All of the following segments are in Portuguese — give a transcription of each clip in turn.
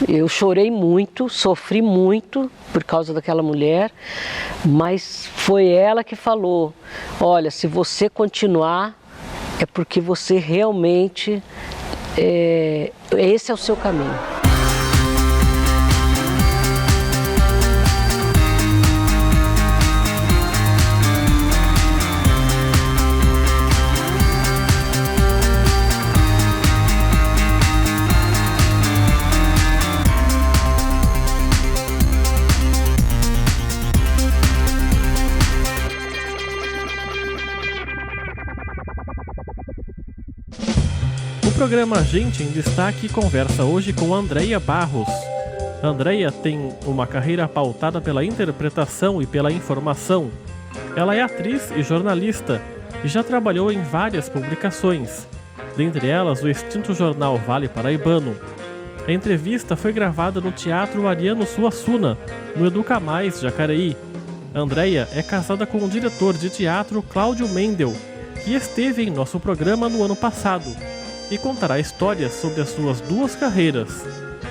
Eu chorei muito, sofri muito por causa daquela mulher, mas foi ela que falou: olha, se você continuar, é porque você realmente, esse é o seu caminho. O programa Gente em Destaque conversa hoje com Andreia Barros. Andreia tem uma carreira pautada pela interpretação e pela informação. Ela é atriz e jornalista e já trabalhou em várias publicações, dentre elas o extinto jornal Vale Paraibano. A entrevista foi gravada no Teatro Ariano Suassuna, no Educa Mais, Jacareí. Andreia é casada com o diretor de teatro Cláudio Mendel, que esteve em nosso programa no ano passado, e contará histórias sobre as suas duas carreiras.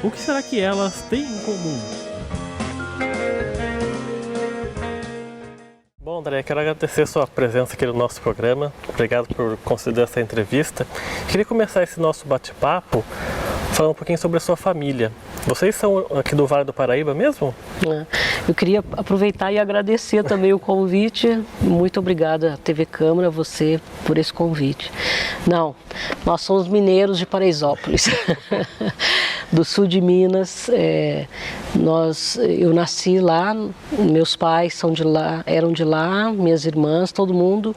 O que será que elas têm em comum? Bom, André, quero agradecer a sua presença aqui no nosso programa. Obrigado por conceder essa entrevista. Queria começar esse nosso bate-papo falando um pouquinho sobre a sua família. Vocês são aqui do Vale do Paraíba mesmo? Eu queria aproveitar e agradecer também o convite. Muito obrigada, TV Câmara, você, por esse convite. Não, nós somos mineiros de Paraisópolis, do sul de Minas. Eu nasci lá, meus pais eram de lá, minhas irmãs, todo mundo.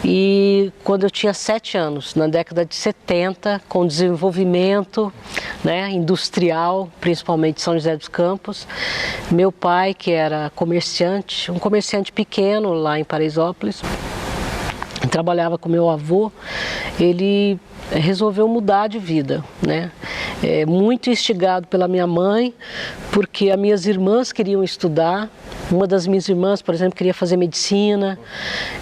E quando eu tinha 7 anos, na década de 70, com o desenvolvimento, né, industrial, principalmente São José dos Campos, meu pai, que era comerciante, um comerciante pequeno lá em Paraisópolis, trabalhava com meu avô, ele resolveu mudar de vida, né? Muito instigado pela minha mãe, porque as minhas irmãs queriam estudar. Uma das minhas irmãs, por exemplo, queria fazer medicina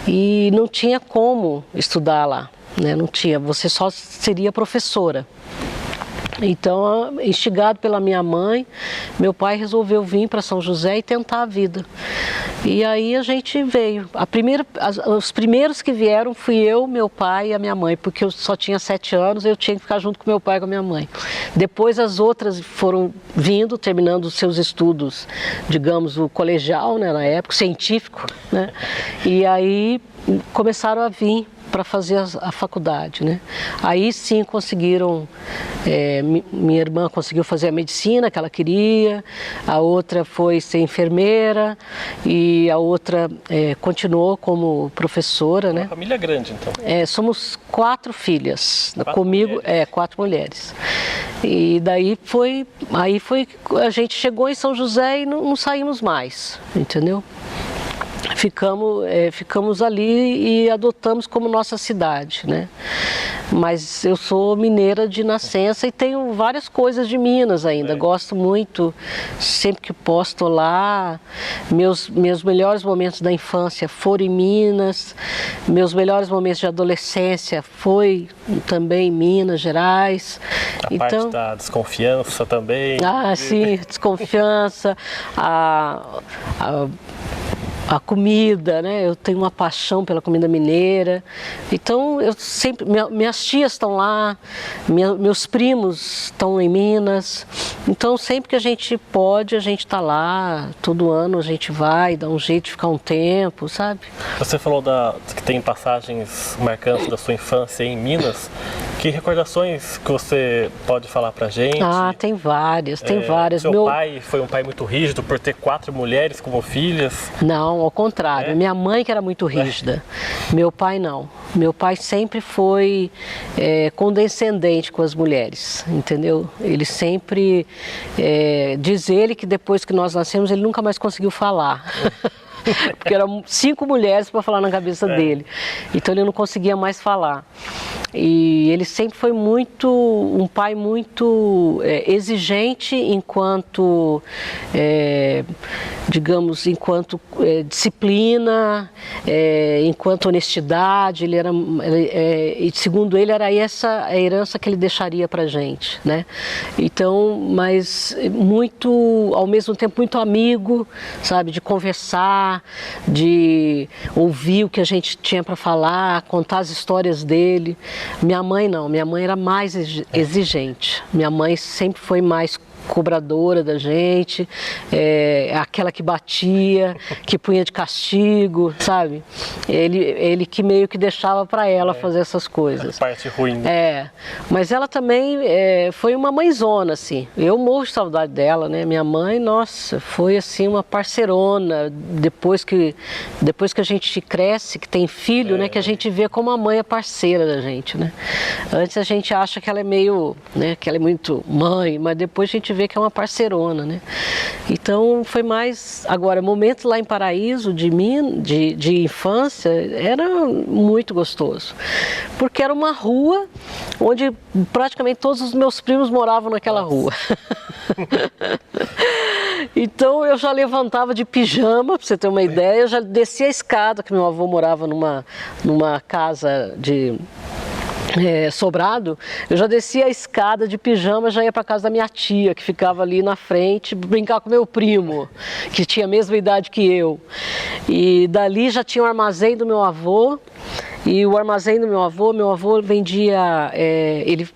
e não tinha como estudar lá, né? Não tinha, você só seria professora. Então, instigado pela minha mãe, meu pai resolveu vir para São José e tentar a vida. E aí a gente veio. Os primeiros que vieram fui eu, meu pai e a minha mãe, porque eu só tinha 7 anos, eu tinha que ficar junto com meu pai e com a minha mãe. Depois as outras foram vindo, terminando os seus estudos, digamos, o colegial, né, na época, científico, né? E aí começaram a vir para fazer a faculdade, né? Aí sim conseguiram, minha irmã conseguiu fazer a medicina que ela queria, a outra foi ser enfermeira e a outra continuou como professora, né? Uma família grande, então. Somos 4 filhas, 4 comigo mulheres. 4 mulheres. E daí a gente chegou em São José e não saímos mais, entendeu? Ficamos ali e adotamos como nossa cidade, né? Mas eu sou mineira de nascença e tenho várias coisas de Minas ainda. Gosto muito, sempre que posso estou lá. Meus melhores momentos da infância foram em Minas. Meus melhores momentos de adolescência foi também em Minas Gerais. A parte da desconfiança também. Sim, desconfiança, a comida, né? Eu tenho uma paixão pela comida mineira. Então, eu sempre, minhas tias estão lá, meus primos estão em Minas. Então, sempre que a gente pode, a gente está lá. Todo ano a gente vai, dá um jeito de ficar um tempo, sabe? Você falou que tem passagens marcantes da sua infância em Minas. Que recordações que você pode falar pra gente? Tem várias, tem várias. Seu pai foi um pai muito rígido por ter 4 mulheres como filhas? Não, ao contrário. Minha mãe que era muito rígida. Meu pai não. Meu pai sempre foi condescendente com as mulheres, entendeu? Ele sempre, diz ele que depois que nós nascemos, ele nunca mais conseguiu falar. porque eram 5 mulheres para falar na cabeça dele. Então ele não conseguia mais falar. E ele sempre foi um pai muito exigente enquanto, digamos, enquanto disciplina, enquanto honestidade. E segundo ele, era essa a herança que ele deixaria para a gente, né? Então, mas muito, ao mesmo tempo, muito amigo, sabe? De conversar, de ouvir o que a gente tinha para falar, contar as histórias dele. Minha mãe não, minha mãe era mais exigente. Minha mãe sempre foi mais cobradora da gente, aquela que batia, que punha de castigo, sabe? Ele que meio que deixava para ela fazer essas coisas. A parte ruim. Mas ela também foi uma mãezona, assim. Eu morro de saudade dela, né? Minha mãe, nossa, foi assim uma parceirona. Depois que a gente cresce, que tem filho, né? Que a gente vê como a mãe é parceira da gente, né? Antes a gente acha que ela é meio, né? Que ela é muito mãe, mas depois a gente vê que é uma parceirona, né? Então foi mais... Agora, momento lá em Paraíso de infância era muito gostoso, porque era uma rua onde praticamente todos os meus primos moravam naquela rua. Então eu já levantava de pijama, para você ter uma ideia, eu já descia a escada, que meu avô morava numa casa de... sobrado, eu já descia a escada de pijama, já ia para casa da minha tia, que ficava ali na frente, brincar com meu primo, que tinha a mesma idade que eu. E dali já tinha o armazém do meu avô, e o armazém do meu avô vendia, ele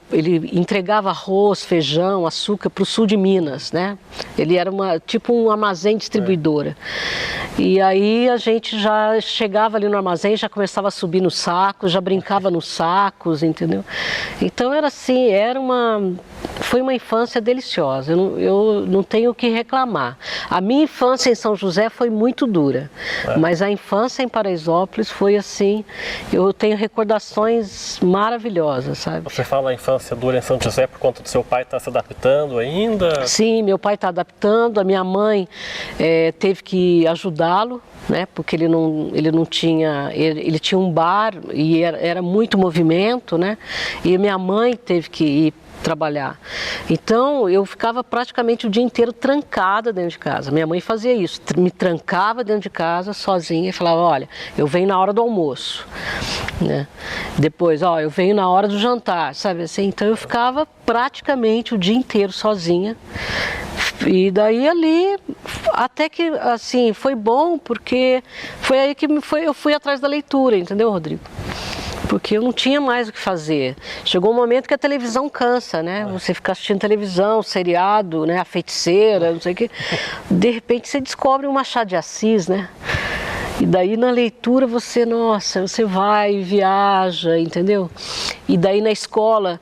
entregava arroz, feijão, açúcar para o sul de Minas, né? Ele era tipo um armazém distribuidora. E aí a gente já chegava ali no armazém, já começava a subir nos sacos, já brincava nos sacos, entendeu? Então era assim, foi uma infância deliciosa, eu não tenho o que reclamar. A minha infância em São José foi muito dura, mas a infância em Paraisópolis foi assim, eu tenho recordações maravilhosas, sabe? Você fala a infância dura em São José por conta do seu pai estar se adaptando ainda? Sim, meu pai está adaptando, a minha mãe teve que ajudá-lo, né? Porque ele não tinha, ele tinha um bar e era muito movimento, né? E minha mãe teve que ir trabalhar. Então eu ficava praticamente o dia inteiro trancada dentro de casa. Minha mãe fazia isso, me trancava dentro de casa sozinha e falava: olha, eu venho na hora do almoço, né? Depois, eu venho na hora do jantar, sabe assim? Então eu ficava praticamente o dia inteiro sozinha. E daí ali, até que assim, foi bom, porque foi aí que eu fui atrás da leitura, entendeu, Rodrigo? Porque eu não tinha mais o que fazer. Chegou um momento que a televisão cansa, né? Você fica assistindo televisão, seriado, né? A Feiticeira, não sei o quê. De repente você descobre um Machado de Assis, né? E daí na leitura você vai, viaja, entendeu? E daí na escola...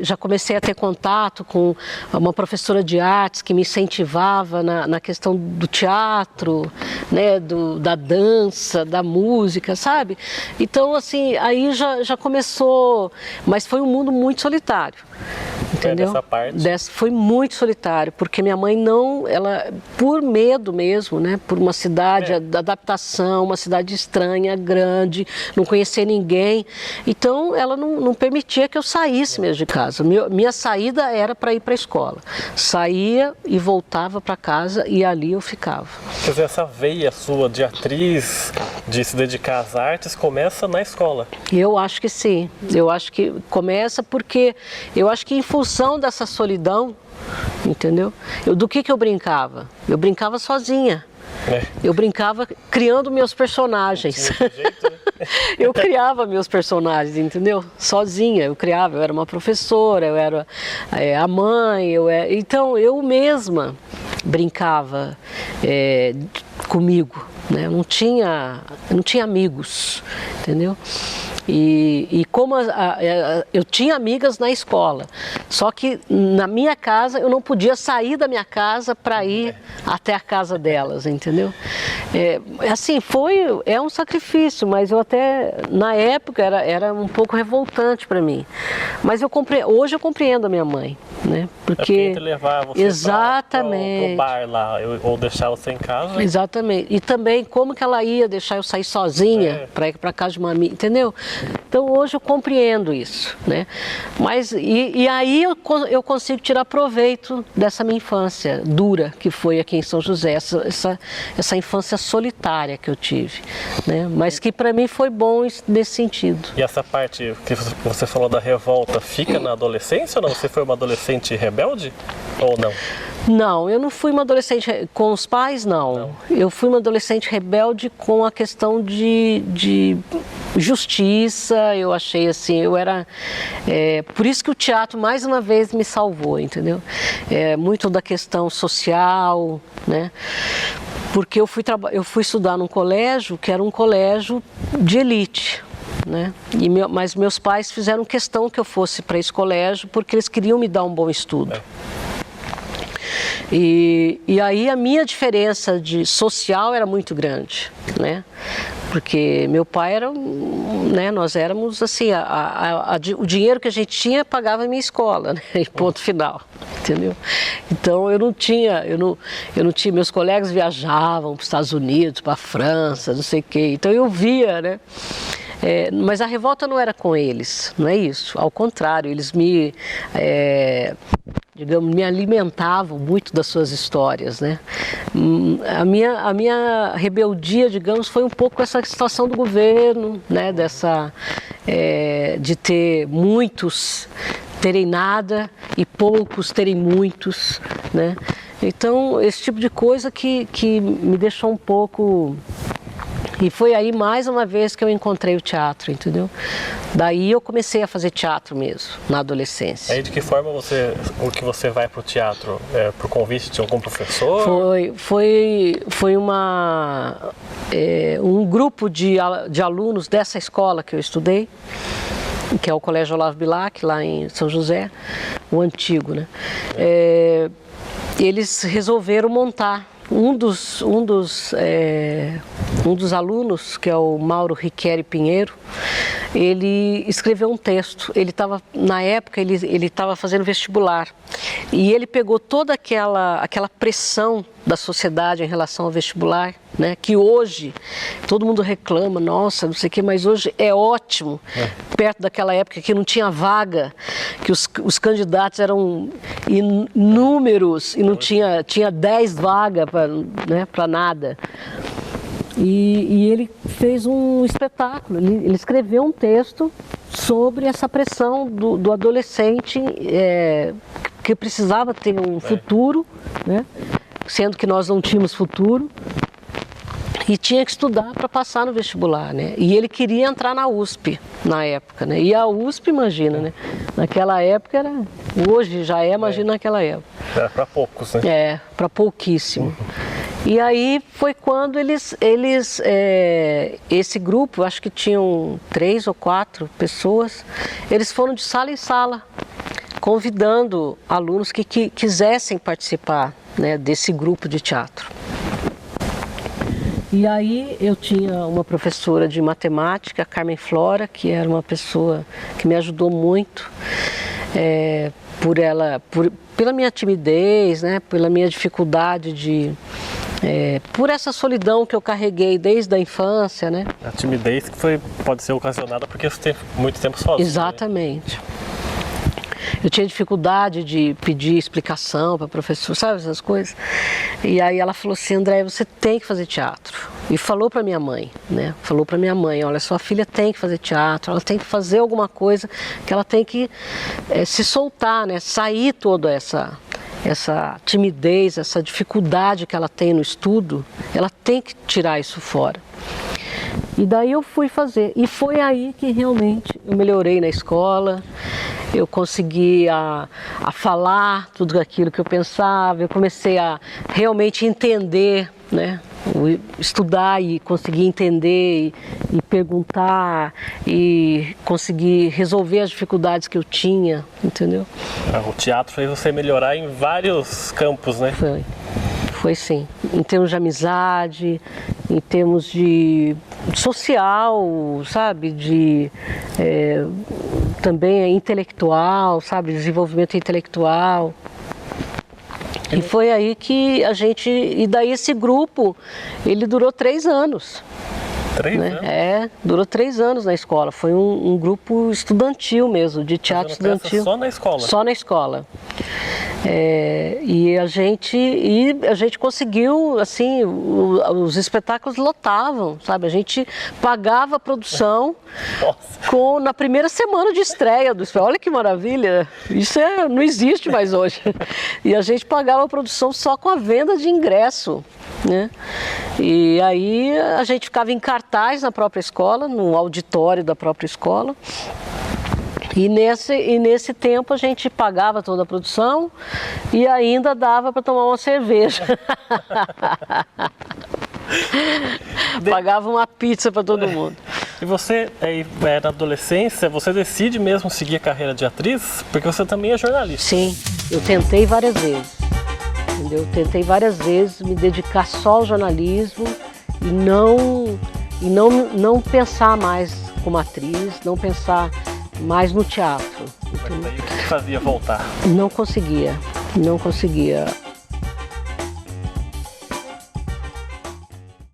já comecei a ter contato com uma professora de artes que me incentivava na questão do teatro, né, da dança, da música, sabe? Então, assim, aí já começou, mas foi um mundo muito solitário, entendeu? Dessa parte. Foi muito solitário, porque minha mãe ela, por medo mesmo, né, por uma cidade, da adaptação, uma cidade estranha, grande, não conhecer ninguém, então ela não permitia que eu saísse mesmo de casa. Minha saída era para ir para a escola. Saía e voltava para casa e ali eu ficava. Quer dizer, essa veia sua de atriz, de se dedicar às artes, começa na escola? Eu acho que sim. Eu acho que começa porque eu acho que em função dessa solidão, entendeu? Do que eu brincava? Eu brincava sozinha. Eu brincava criando meus personagens. Jeito, né? Eu criava meus personagens, entendeu? Sozinha, eu era uma professora, eu era a mãe, então eu mesma brincava comigo, né? Eu não tinha amigos, entendeu? E como eu tinha amigas na escola, só que na minha casa eu não podia sair da minha casa para ir até a casa delas, entendeu? Assim, é um sacrifício, mas eu até, na época, era um pouco revoltante para mim. Mas hoje eu compreendo a minha mãe, né? Porque levar você exatamente pro bar lá, ou deixar você em casa. Exatamente. E também como que ela ia deixar eu sair sozinha para ir para casa de uma amiga, entendeu? Então hoje eu compreendo isso, né? Mas e aí eu consigo tirar proveito dessa minha infância dura que foi aqui em São José, essa infância solitária que eu tive, né? Mas que para mim foi bom nesse sentido. E essa parte que você falou da revolta fica na adolescência ou não? Você foi uma adolescente rebelde ou não? Não, eu não fui uma adolescente com os pais, não. Eu fui uma adolescente rebelde com a questão de justiça. Eu achei assim, por isso que o teatro mais uma vez me salvou, entendeu? Muito da questão social, né? Porque eu fui estudar num colégio que era um colégio de elite, né? Mas meus pais fizeram questão que eu fosse para esse colégio porque eles queriam me dar um bom estudo. E aí a minha diferença social era muito grande, né? Porque meu pai era, né, nós éramos assim, o dinheiro que a gente tinha pagava a minha escola, né? E ponto final, entendeu? Então eu não tinha, meus colegas viajavam para os Estados Unidos, para a França, não sei o quê, então eu via, né? Mas a revolta não era com eles, não é isso, ao contrário, eles me alimentavam muito das suas histórias, né? A minha rebeldia, digamos, foi um pouco essa situação do governo, né? De ter muitos terem nada e poucos terem muitos, né? Então, esse tipo de coisa que me deixou um pouco... E foi aí mais uma vez que eu encontrei o teatro, entendeu? Daí eu comecei a fazer teatro mesmo, na adolescência. Aí de que forma você vai para o teatro? Por convite de algum professor? Foi um grupo de alunos dessa escola que eu estudei, que é o Colégio Olavo Bilac, lá em São José, o antigo, né? Eles resolveram montar. Um dos alunos, que é o Mauro Riqueri Pinheiro, ele escreveu um texto. Na época, ele estava fazendo vestibular e ele pegou toda aquela pressão da sociedade em relação ao vestibular, né? Que hoje todo mundo reclama, nossa, não sei o que, mas hoje é ótimo, perto daquela época que não tinha vaga, que os candidatos eram inúmeros e não tinha 10 vagas para nada. E ele fez um espetáculo, ele escreveu um texto sobre essa pressão do adolescente que precisava ter um futuro, né? Sendo que nós não tínhamos futuro, e tinha que estudar para passar no vestibular, né? E ele queria entrar na USP na época, né? E a USP, imagina, né? Naquela época hoje já imagina naquela época. Era para poucos, né? Para pouquíssimo. E aí foi quando esse grupo, acho que tinham 3 ou 4 pessoas, eles foram de sala em sala, convidando alunos que quisessem participar, né, desse grupo de teatro. E aí eu tinha uma professora de matemática, Carmen Flora, que era uma pessoa que me ajudou muito, pela minha timidez, né, pela minha dificuldade por essa solidão que eu carreguei desde a infância, né? A timidez que pode ser ocasionada porque você tem muito tempo sozinho. Exatamente. Né? Eu tinha dificuldade de pedir explicação para professor, sabe essas coisas? E aí ela falou assim, André, você tem que fazer teatro. E falou para minha mãe, né? Falou para minha mãe, olha, sua filha tem que fazer teatro, ela tem que fazer alguma coisa, que ela tem que se soltar, né? Sair toda essa timidez, essa dificuldade que ela tem no estudo, ela tem que tirar isso fora. E daí eu fui fazer, e foi aí que realmente eu melhorei na escola, eu consegui a falar tudo aquilo que eu pensava, eu comecei a realmente entender, né, Estudar e conseguir entender e perguntar e conseguir resolver as dificuldades que eu tinha, entendeu? O teatro fez você melhorar em vários campos, né? Foi sim, em termos de amizade, em termos de social, sabe, também intelectual, sabe, desenvolvimento intelectual. E foi aí que e daí esse grupo, ele durou 3 anos. 3 anos? Durou 3 anos na escola. Foi um grupo estudantil mesmo, de teatro estudantil. Só na escola? Só na escola. E a gente conseguiu, assim, os espetáculos lotavam, sabe? A gente pagava a produção na primeira semana de estreia do espetáculo. Olha que maravilha! Isso não existe mais hoje. E a gente pagava a produção só com a venda de ingresso, né? E aí a gente ficava em cartaz na própria escola, no auditório da própria escola. E nesse tempo a gente pagava toda a produção e ainda dava para tomar uma cerveja. Pagava uma pizza para todo mundo. E você, na adolescência, você decide mesmo seguir a carreira de atriz? Porque você também é jornalista. Sim, eu tentei várias vezes. Entendeu? Tentei várias vezes me dedicar só ao jornalismo e não pensar mais como atriz, não pensar mais no teatro. Mas aí o que fazia voltar? Não conseguia.